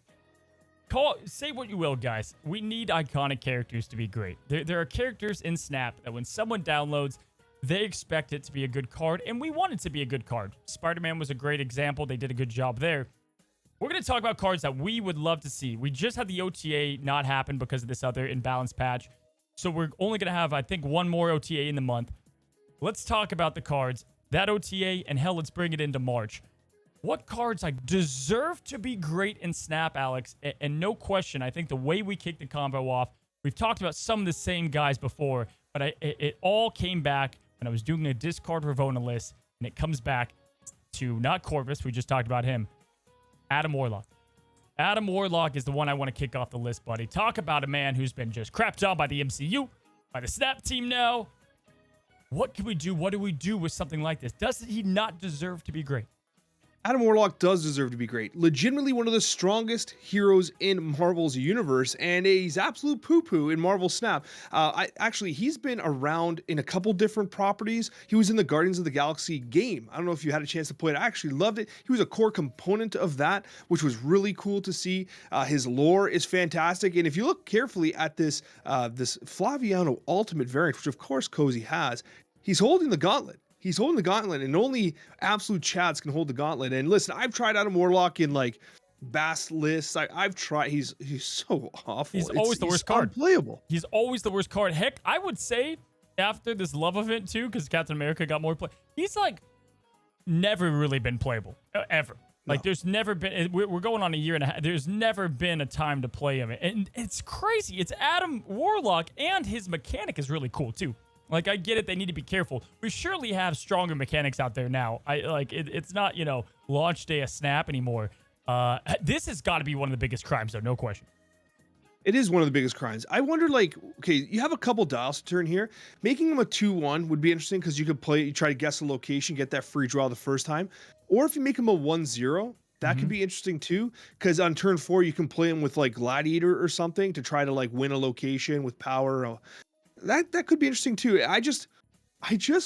say what you will, guys, we need iconic characters to be great. There are characters in Snap that when someone downloads, they expect it to be a good card, and we want it to be a good card. Spider-Man was a great example. They did a good job there. We're going to talk about cards that we would love to see. We just had the OTA not happen because of this other imbalance patch. So we're only going to have, I think, one more OTA in the month. Let's talk about the cards. That OTA, and hell, let's bring it into March. What cards deserve to be great in Snap, Alex? And no question, I think the way we kick the combo off, we've talked about some of the same guys before, but it all came back when I was doing a discard Ravona list, and it comes back to not Corvus, we just talked about him, Adam Warlock. Adam Warlock is the one I want to kick off the list, buddy. Talk about a man who's been just crapped on by the MCU, by the Snap team now. What can we do? What do we do with something like this? Does he not deserve to be great? Adam Warlock does deserve to be great. Legitimately one of the strongest heroes in Marvel's universe, and he's absolute poo-poo in Marvel Snap. He's been around in a couple different properties. He was in the Guardians of the Galaxy game. I don't know if you had a chance to play it. I actually loved it. He was a core component of that, which was really cool to see. His lore is fantastic, and if you look carefully at this Flaviano Ultimate variant, which of course Cozy has, he's holding the gauntlet. He's holding the gauntlet, and only absolute chads can hold the gauntlet. And listen, I've tried Adam Warlock in like Bass lists. I've tried. He's so awful. He's always the worst card. Unplayable. He's always the worst card. Heck, I would say after this love event too, because Captain America got more play. He's like never really been playable ever. Like there's never been. We're going on a year and a half. There's never been a time to play him, and it's crazy. It's Adam Warlock, and his mechanic is really cool too. Like, I get it. They need to be careful. We surely have stronger mechanics out there now. It's not, launch day of Snap anymore. This has got to be one of the biggest crimes, though. No question. It is one of the biggest crimes. I wonder, like, okay, you have a couple dials to turn here. Making them a 2-1 would be interesting because you could play, you try to guess a location, get that free draw the first time. Or if you make them a 1-0, that could Hmm. be interesting too. Because on turn 4, you can play them with like Gladiator or something to try to like win a location with power. That could be interesting too. I just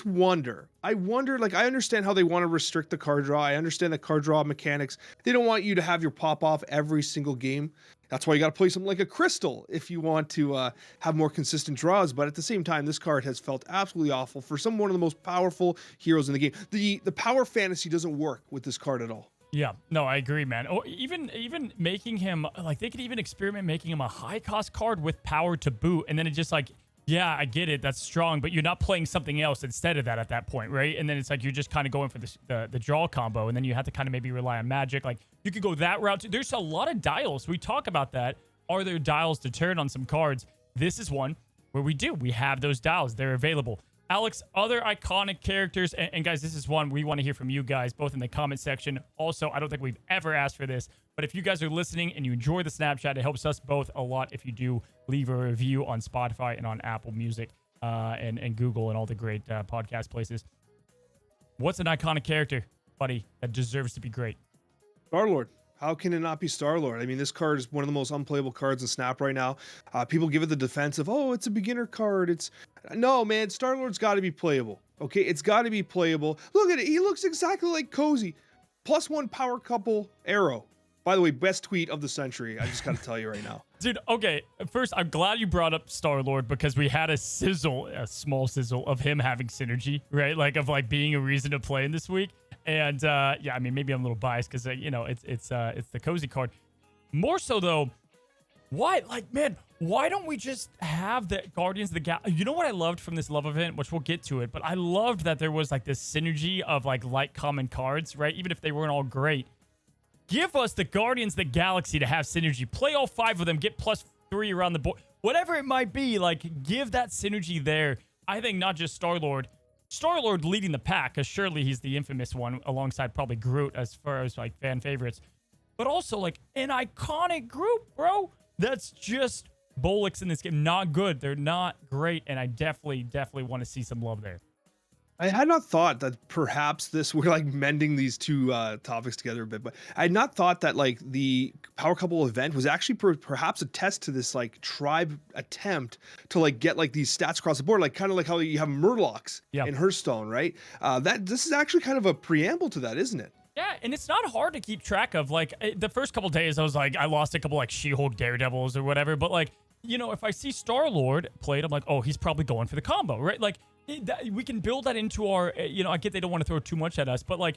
wonder. I wonder, like, I understand how they want to restrict the card draw. I understand the card draw mechanics. They don't want you to have your pop off every single game. That's why you got to play something like a crystal if you want to have more consistent draws. But at the same time, this card has felt absolutely awful for one of the most powerful heroes in the game. The power fantasy doesn't work with this card at all. Yeah, no, I agree, man. Or even making him like they could even experiment making him a high cost card with power to boot, and then it just like, yeah, I get it, that's strong, but you're not playing something else instead of that at that point, right? And then it's like you're just kind of going for the draw combo, and then you have to kind of maybe rely on magic. Like you could go that route too. There's a lot of dials. We talk about that. Are there dials to turn on some cards? This is one where we have those dials. They're available. Alex, other iconic characters, and guys, this is one we want to hear from you guys, both in the comment section. Also, I don't think we've ever asked for this, but if you guys are listening and you enjoy the Snapchat, it helps us both a lot if you do leave a review on Spotify and on Apple Music and Google and all the great podcast places. What's an iconic character, buddy, that deserves to be great? Star-Lord. How can it not be Star-Lord? I mean, this card is one of the most unplayable cards in Snap right now. People give it the defense of, oh, it's a beginner card. No, man, Star-Lord's got to be playable. Okay, it's got to be playable. Look at it. He looks exactly like Cozy. +1 power couple arrow. By the way, best tweet of the century. I just got to tell you right now. Dude, okay. First, I'm glad you brought up Star-Lord because we had a small sizzle of him having synergy, right? Like of like being a reason to play in this week. And yeah, I mean, maybe I'm a little biased because it's the Cozy card. More so though, why? Like, man, why don't we just have the Guardians of the Galaxy? You know what I loved from this love event, which we'll get to it, but I loved that there was like this synergy of like light common cards, right? Even if they weren't all great. Give us the Guardians of the Galaxy to have synergy. Play all 5 of them. Get +3 around the board. Whatever it might be, like, give that synergy there. I think not just Star-Lord. Star-Lord leading the pack, because surely he's the infamous one, alongside probably Groot as far as, like, fan favorites. But also, like, an iconic group, bro. That's just Bullocks in this game. Not good. They're not great, and I definitely want to see some love there. I had not thought that perhaps we're like mending these two topics together a bit, but I had not thought that like the power couple event was actually perhaps a test to this like tribe attempt to like get like these stats across the board, like kind of like how you have Murlocs in Hearthstone, right? This is actually kind of a preamble to that, isn't it? Yeah, and it's not hard to keep track of. Like, the first couple days, I was like, I lost a couple, like, She-Hulk Daredevils or whatever. But, like, you know, if I see Star-Lord played, I'm like, oh, he's probably going for the combo, right? Like, we can build that into our, you know, I get they don't want to throw too much at us. But, like,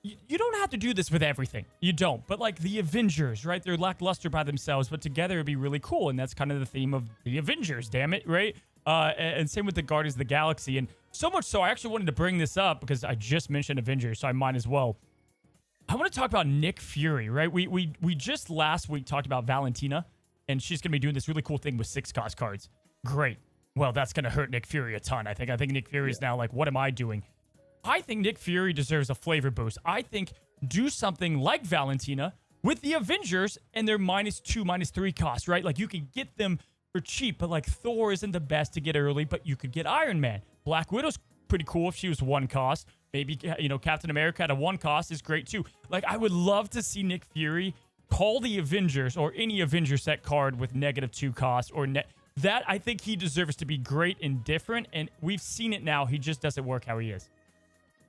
you don't have to do this with everything. You don't. But, like, the Avengers, right? They're lackluster by themselves, but together it'd be really cool. And that's kind of the theme of the Avengers, damn it, right? And same with the Guardians of the Galaxy. And so much so, I actually wanted to bring this up because I just mentioned Avengers, so I might as well. I want to talk about Nick Fury, right? We just last week talked about Valentina, and she's going to be doing this really cool thing with 6-cost cards. Great. Well, that's going to hurt Nick Fury a ton. I think Nick Fury is now like, what am I doing? I think Nick Fury deserves a flavor boost. I think do something like Valentina with the Avengers and their -2, -3 cost, right? Like you can get them for cheap, but like Thor isn't the best to get early, but you could get Iron Man. Black Widow's pretty cool if she was 1 cost. Maybe, you know, Captain America at a 1 cost is great too. Like, I would love to see Nick Fury call the Avengers or any Avenger set card with -2 cost or that. I think he deserves to be great and different, and we've seen it now. He just doesn't work how he is.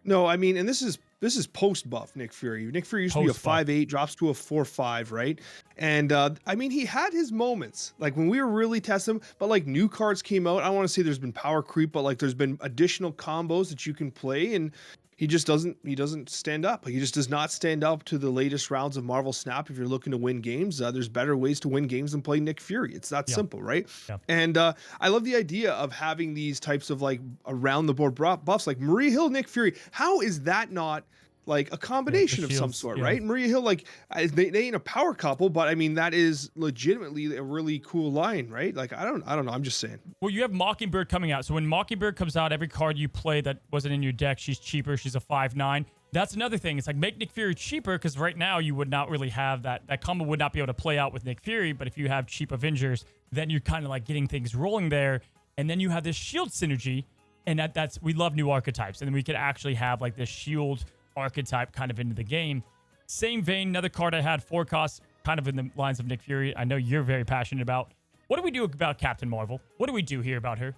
No, I mean, and this is post buff Nick Fury. Nick Fury used to be a 5/8, drops to a 4/5, right? And I mean, he had his moments, like when we were really testing him, but like new cards came out. I don't want to say there's been power creep, but like there's been additional combos that you can play, and he doesn't stand up. He just does not stand up to the latest rounds of Marvel Snap. If you're looking to win games, there's better ways to win games than play Nick Fury. It's that simple, right? Yeah. And I love the idea of having these types of like around the board buffs, like Maria Hill, Nick Fury. How is that not like a combination of some sort, right? Maria Hill, like they ain't a power couple, but I mean that is legitimately a really cool line, right? Like I don't know. I'm just saying. Well, you have Mockingbird coming out, so when Mockingbird comes out, every card you play that wasn't in your deck, she's cheaper. She's a 5/9. That's another thing. It's like make Nick Fury cheaper because right now you would not really have that. That combo would not be able to play out with Nick Fury. But if you have cheap Avengers, then you're kind of like getting things rolling there. And then you have this shield synergy. And that's we love new archetypes. And then we could actually have like this shield archetype kind of into the game. Same vein, another card I had, 4 costs, kind of in the lines of Nick Fury. I know you're very passionate about. What do we do about Captain Marvel? What do we do here about her?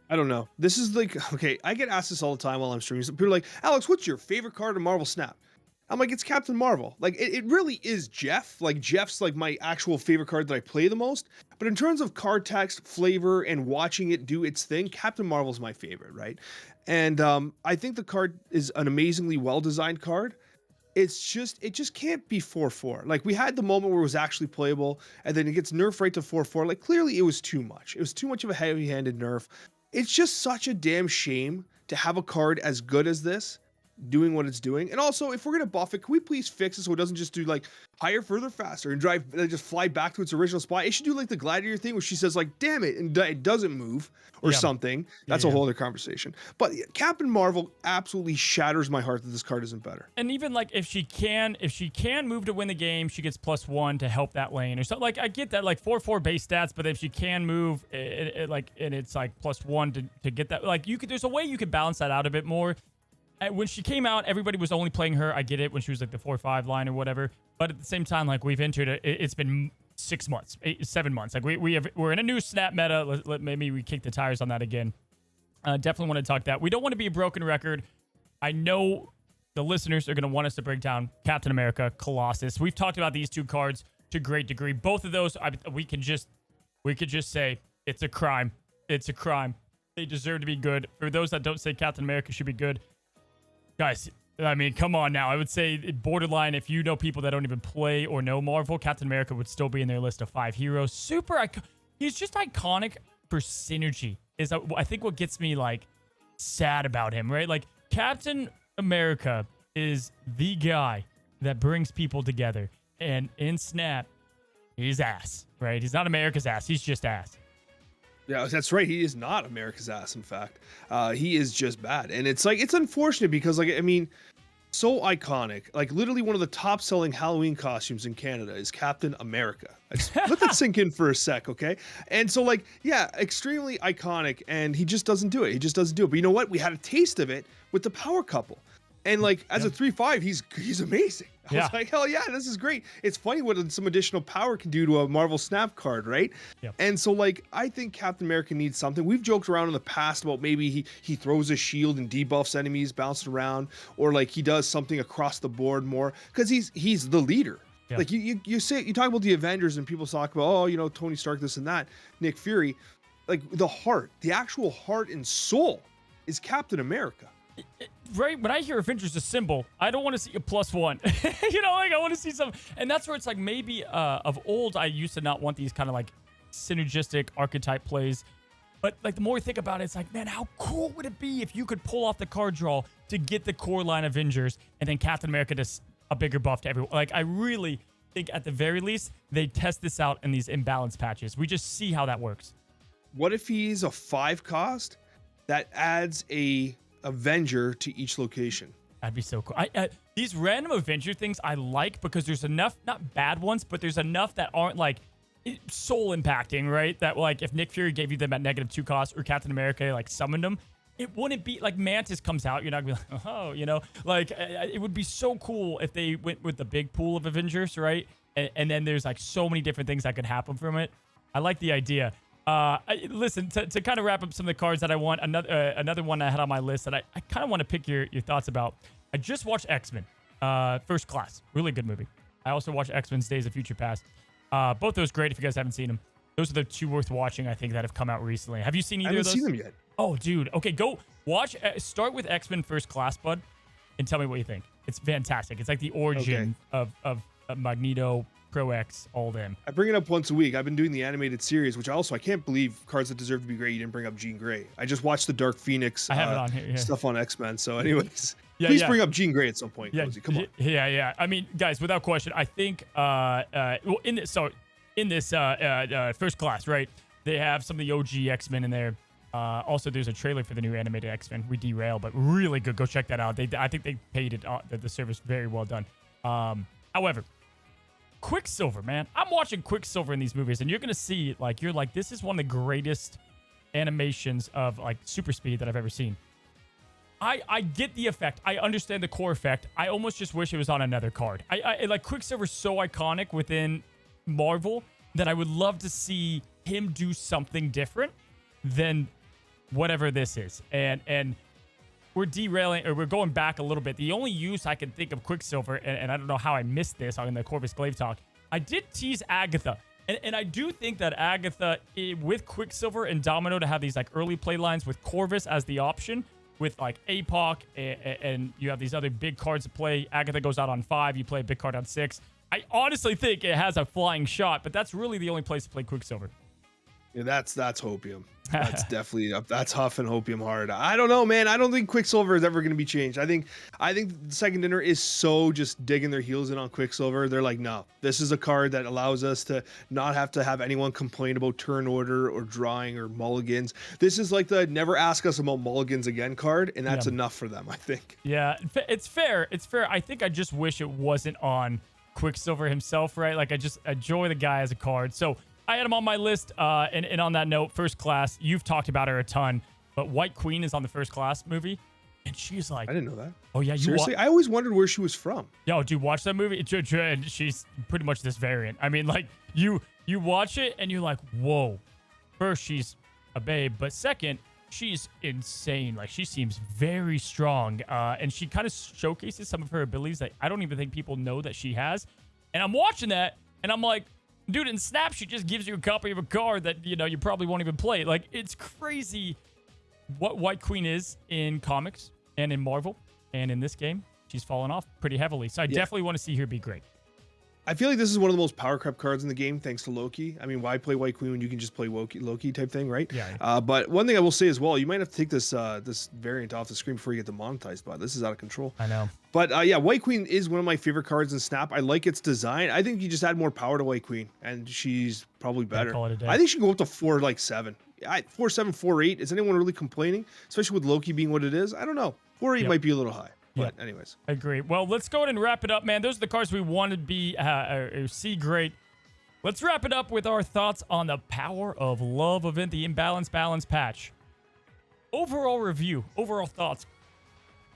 I don't know. This is like, okay, I get asked this all the time while I'm streaming. People are like, Alex, what's your favorite card in Marvel Snap? I'm like, it's Captain Marvel. Like, it really is Jeff. Like, Jeff's like my actual favorite card that I play the most. But in terms of card text, flavor, and watching it do its thing, Captain Marvel's my favorite, right? And I think the card is an amazingly well-designed card. It just can't be 4/4. Like, we had the moment where it was actually playable, and then it gets nerfed right to 4/4. Like, clearly it was too much. It was too much of a heavy-handed nerf. It's just such a damn shame to have a card as good as this doing what it's doing. And also, if we're gonna buff it, can we please fix it so it doesn't just do like higher, further, faster and just fly back to its original spot? It should do like the Gladiator thing where she says like, damn it, and it doesn't move or something. That's a whole other conversation. But Captain Marvel absolutely shatters my heart that this card isn't better. And even like if she can move to win the game, she gets +1 to help that lane or something. Like I get that, like 4/4 base stats, but if she can move, and it's like +1 to get that, like there's a way you could balance that out a bit more. When she came out, everybody was only playing her. I get it when she was like the 4/5 line or whatever. But at the same time, like we've entered it. It's been 6 months, 7 months. Like we're in a new snap meta. Maybe we kick the tires on that again. Definitely want to talk that. We don't want to be a broken record. I know the listeners are going to want us to break down Captain America, Colossus. We've talked about these 2 cards to great degree. Both of those, we could just say it's a crime. It's a crime. They deserve to be good. For those that don't say Captain America should be good, guys, I mean, come on now. I would say borderline, if you know people that don't even play or know Marvel, Captain America would still be in their list of 5 heroes. He's just iconic for synergy. Is I think what gets me like sad about him, right? Like Captain America is the guy that brings people together. And in Snap, he's ass, right? He's not America's ass. He's just ass. Yeah, that's right. He is not America's ass, in fact. He is just bad. And it's like, it's unfortunate because, like, I mean, so iconic. Like, literally one of the top selling Halloween costumes in Canada is Captain America. Let that sink in for a sec, okay? And so, like, yeah, extremely iconic. And he just doesn't do it. He just doesn't do it. But you know what? We had a taste of it with the power couple. And like as a 3/5, he's amazing. I was like, hell yeah, this is great. It's funny what some additional power can do to a Marvel Snap card, right? Yep. And so like I think Captain America needs something. We've joked around in the past about maybe he throws a shield and debuffs enemies bouncing around, or like he does something across the board more because he's the leader. Yeah. Like you talk about the Avengers and people talk about, oh, you know, Tony Stark, this and that, Nick Fury, like the actual heart and soul is Captain America. Right, when I hear Avengers a symbol, I don't want to see a +1. You know, like I want to see some, and that's where it's like maybe of old I used to not want these kind of like synergistic archetype plays, but like the more you think about it, it's like, man, how cool would it be if you could pull off the card draw to get the core line Avengers and then Captain America just a bigger buff to everyone. Like I really think at the very least they test this out in these imbalance patches. We just see how that works. What if he's a 5 cost that adds a Avenger to each location? That'd be so cool. These random Avenger things I like because there's enough, not bad ones, but there's enough that aren't like soul impacting, right? That like if Nick Fury gave you them at -2 cost or Captain America like summoned them, it wouldn't be like Mantis comes out. You're not gonna be like, oh, you know, like it would be so cool if they went with the big pool of Avengers, right? And then there's like so many different things that could happen from it. I like the idea. Listen, to kind of wrap up some of the cards that I want, another one I had on my list that I kind of want to pick your thoughts about. I just watched X-Men, First Class. Really good movie. I also watched X-Men's Days of Future Past. Both those great if you guys haven't seen them. Those are the 2 worth watching, I think, that have come out recently. Have you seen either of those? I haven't seen them yet. Oh, dude. Okay, go watch. Start with X-Men First Class, bud, and tell me what you think. It's fantastic. It's like the origin of Magneto, Pro X, all them. I bring it up once a week. I've been doing the animated series, which I can't believe cards that deserve to be great. You didn't bring up Jean Grey. I just watched the Dark Phoenix I have it on here, stuff on X-Men. So anyways, please bring up Jean Grey at some point. Cozy. Come on. Yeah. I mean, guys, without question, I think in this First Class, right, they have some of the OG X-Men in there. Also, there's a trailer for the new animated X-Men. We derail, but really good. Go check that out. I think they paid it the service very well done. However, Quicksilver, man, I'm watching Quicksilver in these movies, and you're gonna see you're like, this is one of the greatest animations of like super speed that I've ever seen. I get the effect. I understand the core effect. I almost just wish it was on another card. I like Quicksilver's so iconic within Marvel that I would love to see him do something different than whatever this is. And we're derailing, or we're going back a little bit. The only use I can think of Quicksilver, and I don't know how I missed this on the Corvus Glaive talk, I did tease Agatha. And I do think that Agatha, with Quicksilver and Domino to have these like early play lines with Corvus as the option, with like APOC, and you have these other big cards to play. Agatha goes out on 5, you play a big card on 6. I honestly think it has a flying shot, but that's really the only place to play Quicksilver. Yeah, that's hopium. That's definitely that's huff and hopium hard. I don't know, man. I don't think Quicksilver is ever going to be changed. I think the Second Dinner is so just digging their heels in on Quicksilver. They're like, no, this is a card that allows us to not have to have anyone complain about turn order or drawing or mulligans. This is like the never ask us about mulligans again card, and that's enough for them, I think. Yeah, it's fair. It's fair. I think I just wish it wasn't on Quicksilver himself, right? Like, I just enjoy the guy as a card. So I had him on my list, and on that note, First Class, you've talked about her a ton, but White Queen is on the First Class movie, and she's like... I didn't know that. Oh, yeah. Seriously? I always wondered where she was from. Yo, dude, watch that movie. She's pretty much this variant. I mean, like, you watch it, and you're like, whoa. First, she's a babe, but second, she's insane. Like, she seems very strong, and she kind of showcases some of her abilities that I don't even think people know that she has, and I'm watching that, and I'm like... Dude, in Snap, she just gives you a copy of a card that, you probably won't even play. Like, it's crazy what White Queen is in comics and in Marvel. And in this game, she's fallen off pretty heavily. So I definitely want to see her be great. I feel like this is one of the most power creep cards in the game, thanks to Loki. I mean, why play White Queen when you can just play Loki type thing, right? Yeah. But one thing I will say as well, you might have to take this variant off the screen before you get the monetized bot. This is out of control. I know. But yeah, White Queen is one of my favorite cards in Snap. I like its design. I think you just add more power to White Queen, and she's probably better. Call it a day. I think she can go up to 4.7. 4.7, 4.8. Is anyone really complaining? Especially with Loki being what it is? I don't know. 4.8 might be a little high. But anyways. I agree. Well, let's go ahead and wrap it up, man. Those are the cards we want to be see great. Let's wrap it up with our thoughts on the Power of Love event, the Imbalance Balance patch. Overall review, overall thoughts.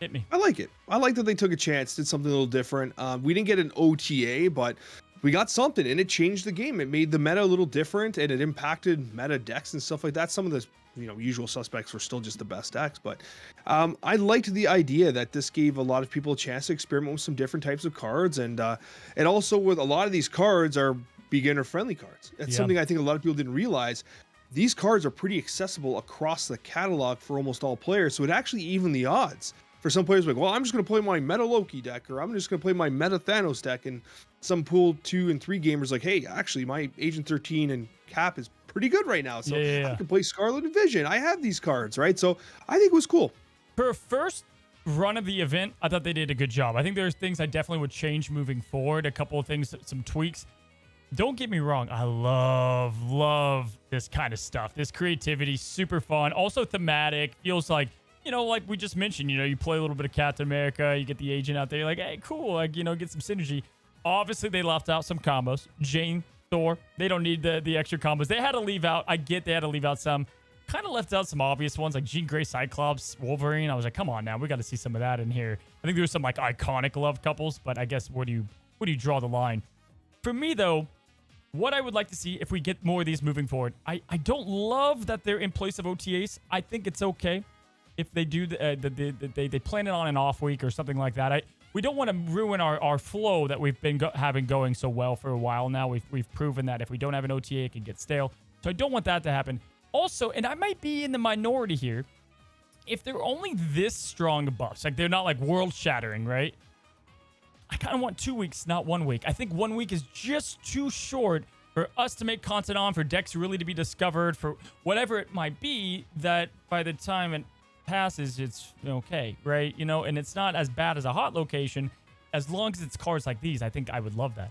Hit me. I like it. I like that they took a chance, did something a little different. We didn't get an OTA, but we got something, and it changed the game. It made the meta a little different, and it impacted meta decks and stuff like that. Some of the usual suspects were still just the best decks, but I liked the idea that this gave a lot of people a chance to experiment with some different types of cards, and also with a lot of these cards are beginner-friendly cards. That's something I think a lot of people didn't realize. These cards are pretty accessible across the catalog for almost all players, so it actually evened the odds. For some players, like, well, I'm just going to play my meta Loki deck, or I'm just going to play my meta Thanos deck, and some pool 2 and 3 gamers like, hey, actually, my Agent 13 and Cap is pretty good right now, so I can play Scarlet and Vision. I have these cards, right? So I think it was cool. For a first run of the event, I thought they did a good job. I think there's things I definitely would change moving forward, a couple of things, some tweaks. Don't get me wrong, I love this kind of stuff. This creativity, super fun, also thematic, feels like, like we just mentioned, you play a little bit of Captain America, you get the agent out there, you're like, hey, cool, like, get some synergy. Obviously, they left out some combos. Jane, Thor, they don't need the extra combos. They had to leave out, I get they had to leave out some. Kind of left out some obvious ones, like Jean Grey, Cyclops, Wolverine. I was like, come on now, we got to see some of that in here. I think there's some, like, iconic love couples, but I guess where do you draw the line? For me, though, what I would like to see if we get more of these moving forward, I don't love that they're in place of OTAs. I think it's okay if they do they plan it on an off week or something like that. We don't want to ruin our flow that we've been having going so well for a while now. We've proven that if we don't have an OTA, it can get stale. So I don't want that to happen. Also, and I might be in the minority here, if they're only this strong buffs, like they're not like world shattering, right? I kind of want 2 weeks, not 1 week. I think 1 week is just too short for us to make content on, for decks really to be discovered, for whatever it might be, that by the time it passes, it's okay, right? And it's not as bad as a hot location. As long as it's cards like these, I think I would love that.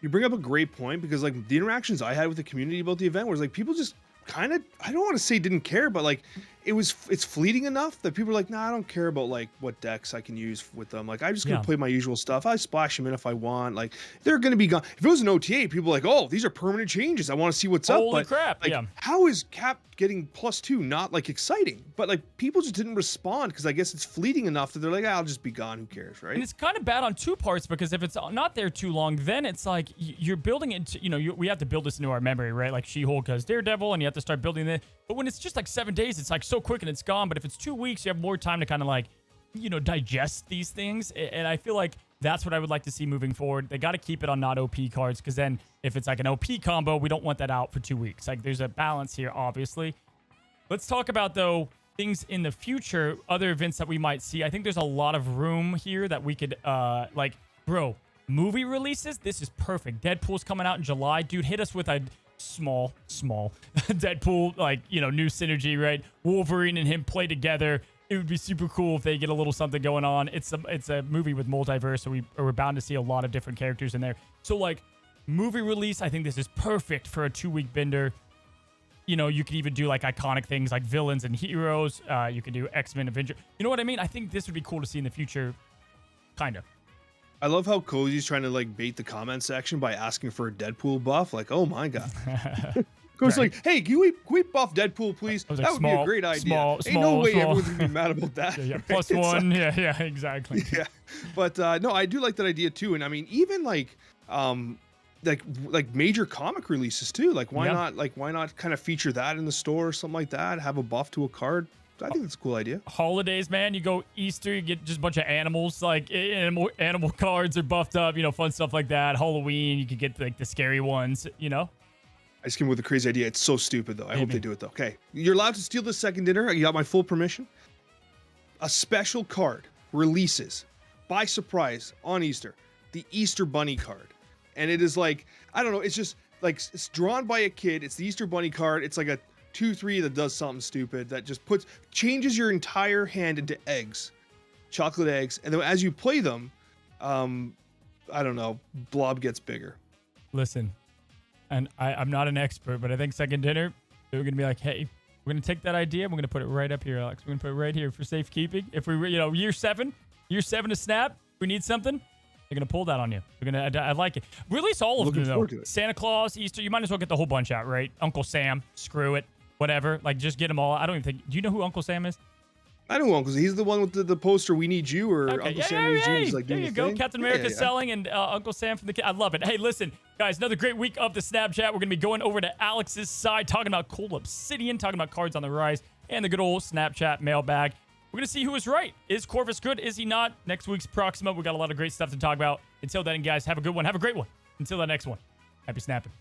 You bring up a great point, because like the interactions I had with the community about the event was like, people just kind of, I don't want to say didn't care, but like it's fleeting enough that people are like, nah, I don't care about like what decks I can use with them. Like I'm just gonna Yeah. play my usual stuff. I splash them in if I want. Like they're gonna be gone. If it was an OTA, people are like, oh, these are permanent changes. I want to see what's up. Holy But crap, like, yeah. how is Cap getting +2 not like exciting? But like people just didn't respond because I guess it's fleeting enough that they're like, I'll just be gone. Who cares, And right? it's kind of bad on two parts because if it's not there too long, then it's like you're building it into, we have to build this into our memory, right? Like She-Hulk has Daredevil and you have to start building it. But when it's just like 7 days, it's like so quick and it's gone. But if it's 2 weeks, you have more time to kind of like, digest these things. And I feel like that's what I would like to see moving forward. They got to keep it on not OP cards because then if it's like an OP combo, we don't want that out for 2 weeks. Like there's a balance here, obviously. Let's talk about, though, things in the future, other events that we might see. I think there's a lot of room here that we could, bro, movie releases. This is perfect. Deadpool's coming out in July. Dude, hit us with a small Deadpool, new synergy, right? Wolverine and him play together. It would be super cool if they get a little something going on. It's a movie with multiverse, so we're bound to see a lot of different characters in there. So, like, movie release, I think this is perfect for a 2-week bender. You could even do like iconic things like villains and heroes. You could do X-Men, Avenger. You know what I mean? I think this would be cool to see in the future. Kind of. I love how Cozy's trying to like bait the comment section by asking for a Deadpool buff. Like, oh my god. Cozy's Right. like, hey, can we buff Deadpool, please? I was That like, would be a great idea. Ain't no way everyone's gonna be mad about that. Yeah, right? plus It's one. like- Yeah, exactly. yeah. But no, I do like that idea too. And I mean, even like major comic releases too. Like why not kind of feature that in the store or something like that? Have a buff to a card. I think that's a cool idea. Holidays, man. You go Easter, you get just a bunch of animals. Like animal cards are buffed up. Fun stuff like that. Halloween, you could get like the scary ones. I just came up with a crazy idea. It's so stupid though. I hope they do it though. Okay, you're allowed to steal this second dinner. You got my full permission. A special card releases by surprise on Easter. The Easter Bunny card. And it is like, I don't know, it's just like, it's drawn by a kid. It's the Easter Bunny card. It's like a 2/3 that does something stupid that just changes your entire hand into eggs, chocolate eggs. And then as you play them, I don't know, blob gets bigger. Listen, and I'm not an expert, but I think second dinner, they're going to be like, hey, we're going to take that idea. We're going to put it right up here, Alex. We're going to put it right here for safekeeping. If we, year seven to snap, we need something. They're going to pull that on you. I like it. Release all of them, though. Santa Claus, Easter, you might as well get the whole bunch out, right? Uncle Sam, screw it. Whatever. Like, just get them all. I don't even think. Do you know who Uncle Sam is? I know Uncle Sam. He's the one with the poster, We Need You, or Okay. Uncle Sam Needs You. He's like there doing you the go. thing. Captain America selling and Uncle Sam from the kid. I love it. Hey, listen, guys, another great week of the Snapchat. We're going to be going over to Alex's side, talking about Cold Obsidian, talking about cards on the rise, and the good old Snapchat mailbag. We're going to see who is right. Is Corvus good? Is he not? Next week's Proxima. We got a lot of great stuff to talk about. Until then, guys, have a good one. Have a great one. Until the next one. Happy snapping.